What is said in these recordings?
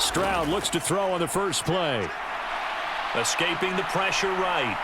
Stroud looks to throw on the first play. Escaping the pressure right.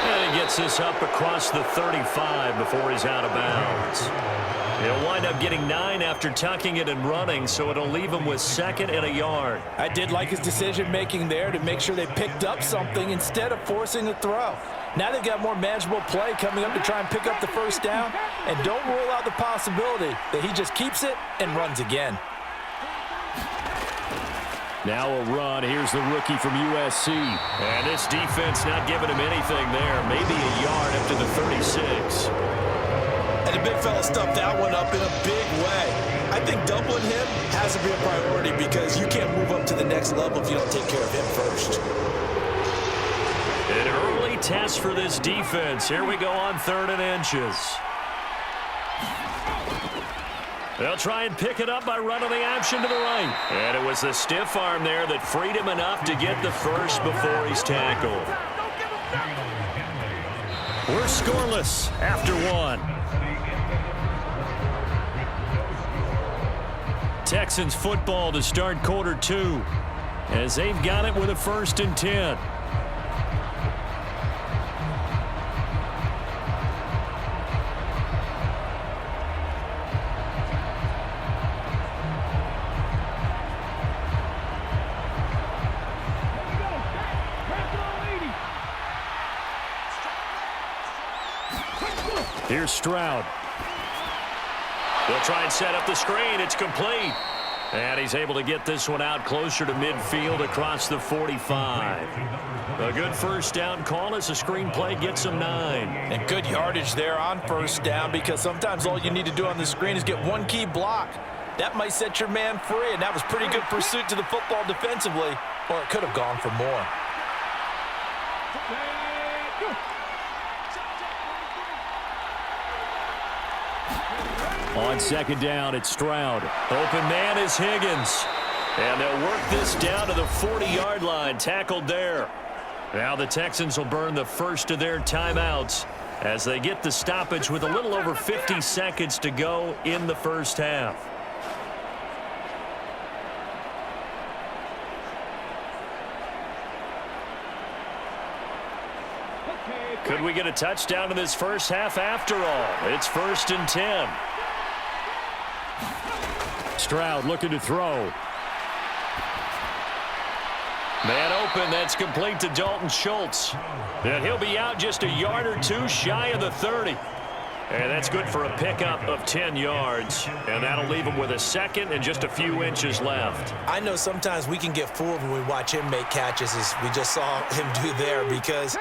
And he gets this up across the 35 before he's out of bounds. He'll wind up getting 9 after tucking it and running, so it'll leave him with 2nd and a yard. I did like his decision-making there to make sure they picked up something instead of forcing a throw. Now they've got more manageable play coming up to try and pick up the first down, and don't rule out the possibility that he just keeps it and runs again. Now a run. Here's the rookie from USC. And this defense not giving him anything there. Maybe a yard up to the 36. And the big fella stuffed that one up in a big way. I think doubling him has to be a priority because you can't move up to the next level if you don't take care of him first. An early test for this defense. Here we go on 3rd and inches. They'll try and pick it up by running the option to the right. And it was the stiff arm there that freed him enough to get the first before he's tackled. We're scoreless after 1. Texans football to start quarter 2 as they've got it with a 1st and 10. Here's Stroud. They'll try and set up the screen. It's complete. And he's able to get this one out closer to midfield across the 45. A good first down call as the screen play gets him 9. And good yardage there on first down because sometimes all you need to do on the screen is get one key block. That might set your man free, and that was pretty good pursuit to the football defensively, or it could have gone for more. On 2nd down, it's Stroud. Open man is Higgins. And they'll work this down to the 40-yard line. Tackled there. Now the Texans will burn the first of their timeouts as they get the stoppage with a little over 50 seconds to go in the first half. Could we get a touchdown in this first half after all? It's 1st and 10. Stroud looking to throw. Man open, that's complete to Dalton Schultz. And he'll be out just a yard or 2 shy of the 30. And that's good for a pickup of 10 yards. And that'll leave him with a 2nd and just a few inches left. I know sometimes we can get fooled when we watch him make catches, as we just saw him do there, because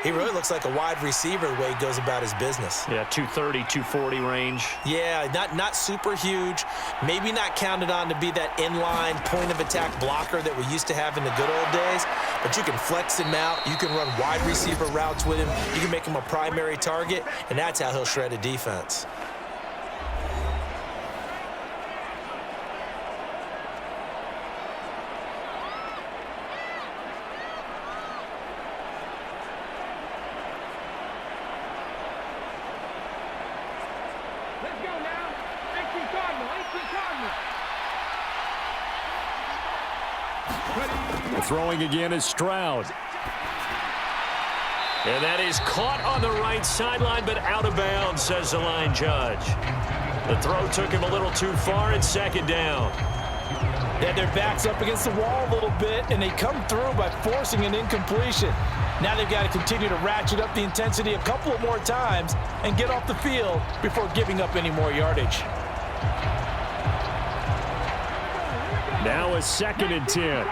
he really looks like a wide receiver the way he goes about his business. Yeah, 230, 240 range. Yeah, not super huge. Maybe not counted on to be that inline point-of-attack blocker that we used to have in the good old days. But you can flex him out. You can run wide receiver routes with him. You can make him a primary target, and that's how he'll shred a defense. Throwing again is Stroud. And that is caught on the right sideline, but out of bounds, says the line judge. The throw took him a little too far. It's 2nd down. Yeah, their back's up against the wall a little bit, and they come through by forcing an incompletion. Now they've got to continue to ratchet up the intensity a couple of more times and get off the field before giving up any more yardage. Now a 2nd and 10.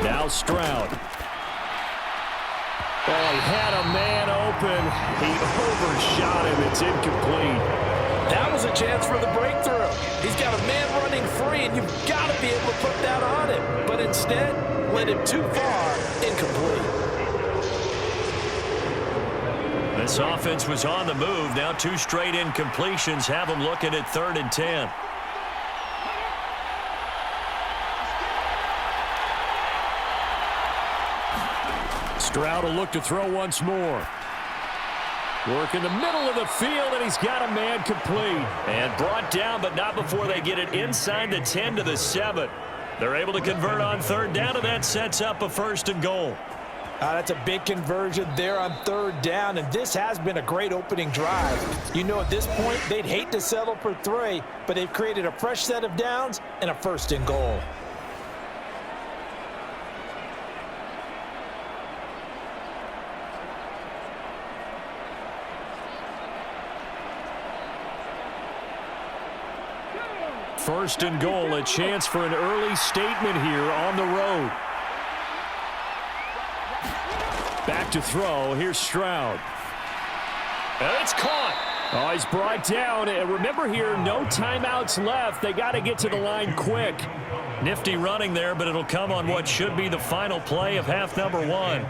Now Stroud. Oh, he had a man open. He overshot him. It's incomplete. That was a chance for the breakthrough. He's got a man running free, and you've got to be able to put that on him. But instead, led him too far, incomplete. This offense was on the move. Now 2 straight incompletions have them looking at 3rd and 10. Stroud will look to throw once more. Working the middle of the field, and he's got a man complete. And brought down, but not before they get it inside the 10 to the 7. They're able to convert on third down, and that sets up a 1st and goal. That's a big conversion there on third down, and this has been a great opening drive. You know, at this point, they'd hate to settle for 3, but they've created a fresh set of downs and a 1st and goal. First and goal, a chance for an early statement here on the road. Back to throw. Here's Stroud. It's caught. Oh, he's brought down. And remember here, no timeouts left. They got to get to the line quick. Nifty running there, but it'll come on what should be the final play of half number 1.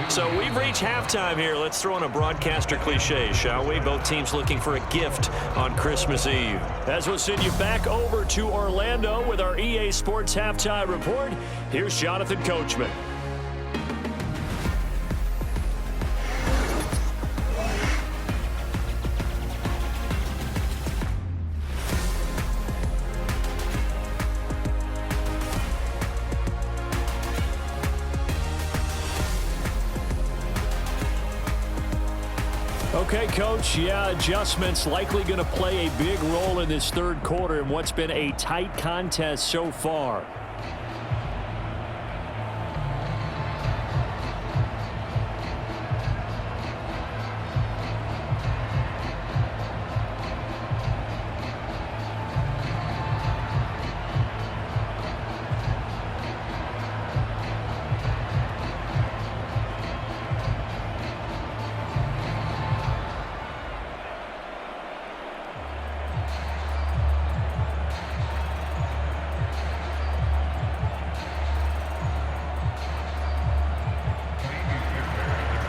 So we've reached halftime here. Let's throw in a broadcaster cliche, shall we? Both teams looking for a gift on Christmas Eve. As we'll send you back over to Orlando with our EA Sports Halftime Report, here's Jonathan Coachman. Okay, Coach, adjustments likely going to play a big role in this third quarter in what's been a tight contest so far.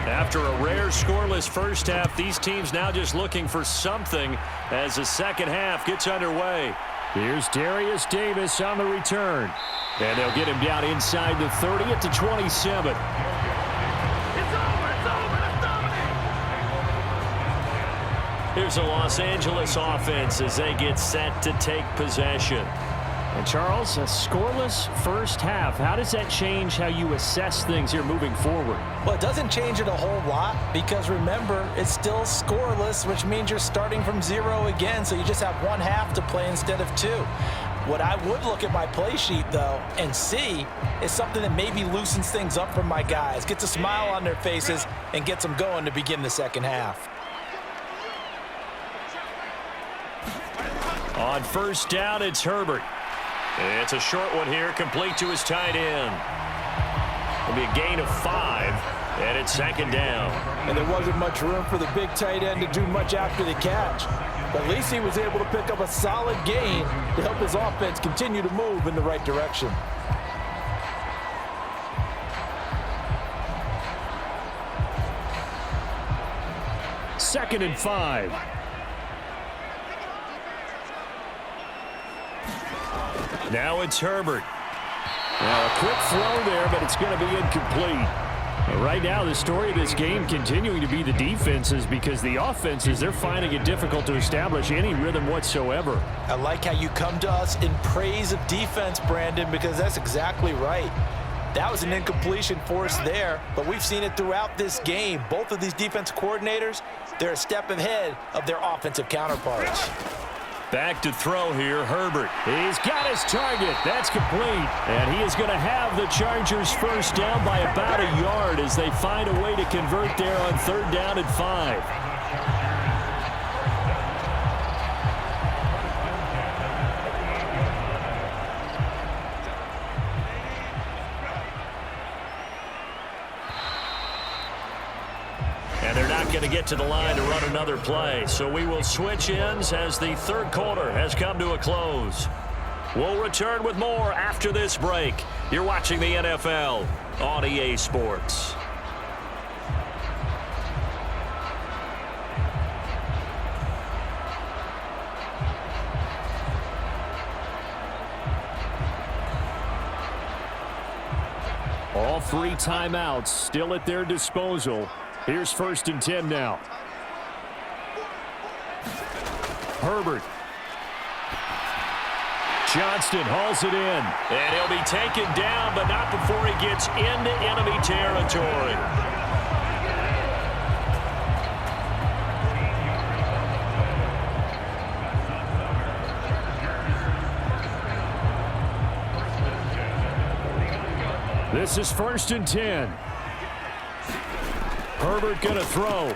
After a rare scoreless first half, these teams now just looking for something as the second half gets underway. Here's Darius Davis on the return. And they'll get him down inside the 30 at the 27. Here's the Los Angeles offense as they get set to take possession. And Charles, a scoreless first half. How does that change how you assess things here moving forward? Well, it doesn't change it a whole lot because remember, it's still scoreless, which means you're starting from 0 again, so you just have one half to play instead of 2. What I would look at my play sheet, though, and see is something that maybe loosens things up for my guys, gets a smile on their faces, and gets them going to begin the second half. On first down, it's Herbert. It's a short one here, complete to his tight end. It'll be a gain of 5, and it's second down. And there wasn't much room for the big tight end to do much after the catch. But at least he was able to pick up a solid gain to help his offense continue to move in the right direction. Second and 5. Now it's Herbert. Now a quick throw there, but it's going to be incomplete. Right now, the story of this game continuing to be the defenses because the offenses, they're finding it difficult to establish any rhythm whatsoever. I like how you come to us in praise of defense, Brandon, because that's exactly right. That was an incompletion for us there, but we've seen it throughout this game. Both of these defense coordinators, they're a step ahead of their offensive counterparts. Back to throw here, Herbert. He's got his target. That's complete. And he is going to have the Chargers first down by about a yard as they find a way to convert there on third down and 5. Going to get to the line to run another play. So we will switch ends as the third quarter has come to a close. We'll return with more after this break. You're watching the NFL on EA Sports. All 3 timeouts still at their disposal. Here's 1st and 10 now. Herbert. Johnston hauls it in. And he'll be taken down, but not before he gets into enemy territory. This is 1st and 10. Herbert going to throw.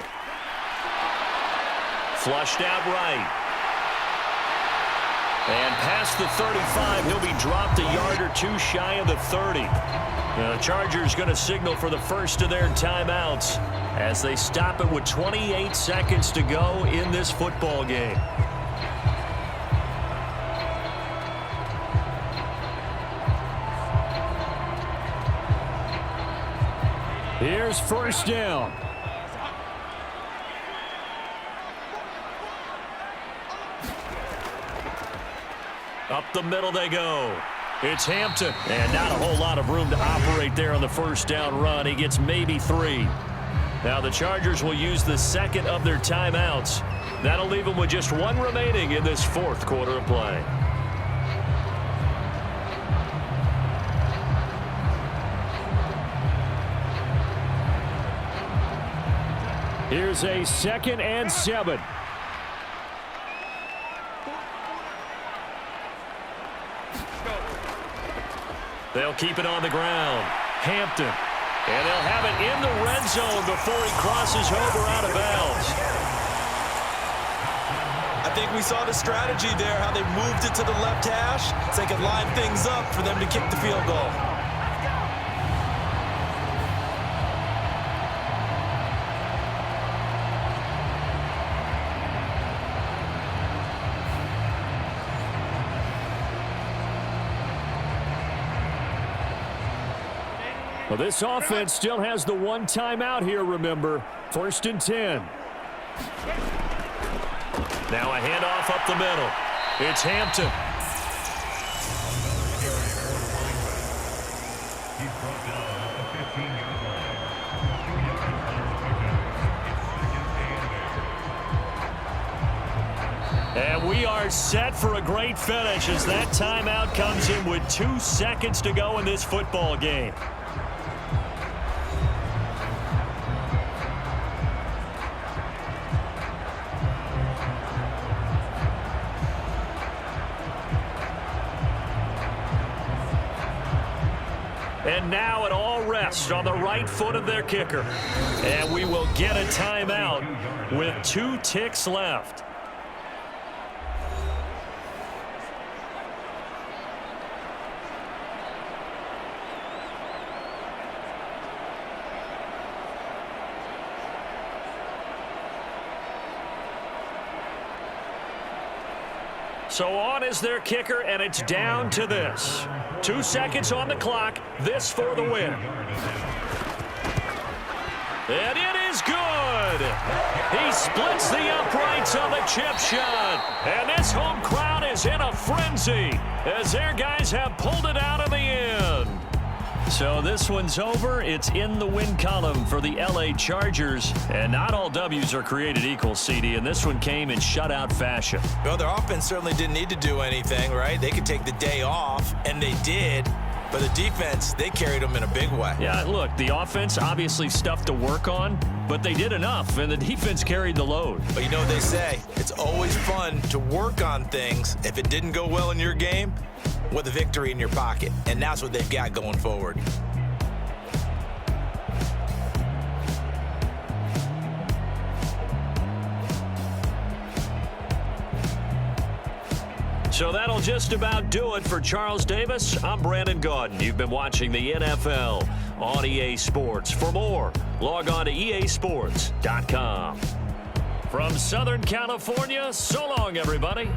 Flushed out right. And past the 35, he'll be dropped a yard or two shy of the 30. Now, the Chargers going to signal for the first of their timeouts as they stop it with 28 seconds to go in this football game. Here's 1st down. Up the middle they go. It's Hampton. And not a whole lot of room to operate there on the 1st down run. He gets maybe 3. Now the Chargers will use the second of their timeouts. That'll leave them with just 1 remaining in this 4th quarter of play. Here's a 2nd and 7. They'll keep it on the ground. Hampton. And they'll have it in the red zone before he crosses over out of bounds. I think we saw the strategy there, how they moved it to the left hash so they could line things up for them to kick the field goal. Well, this offense still has the 1 timeout here, remember. 1st and 10. Now a handoff up the middle. It's Hampton. And we are set for a great finish as that timeout comes in with 2 seconds to go in this football game. And now it all rests on the right foot of their kicker. And we will get a timeout with 2 ticks left. So on is their kicker, and it's down to this. 2 seconds on the clock. This for the win. And it is good. He splits the uprights on the chip shot. And this home crowd is in a frenzy as their guys have pulled it out in the end. So this one's over. It's in the win column for the LA Chargers. And not all W's are created equal, CD, and this one came in shutout fashion. Well, their offense certainly didn't need to do anything, right? They could take the day off, and they did. But the defense, they carried them in a big way. Yeah, look, the offense obviously stuff to work on, but they did enough, and the defense carried the load. But you know what they say, it's always fun to work on things if it didn't go well in your game with a victory in your pocket, and that's what they've got going forward. So that'll just about do it for Charles Davis. I'm Brandon Gaudin. You've been watching the NFL on EA Sports. For more, log on to easports.com. From Southern California, so long, everybody.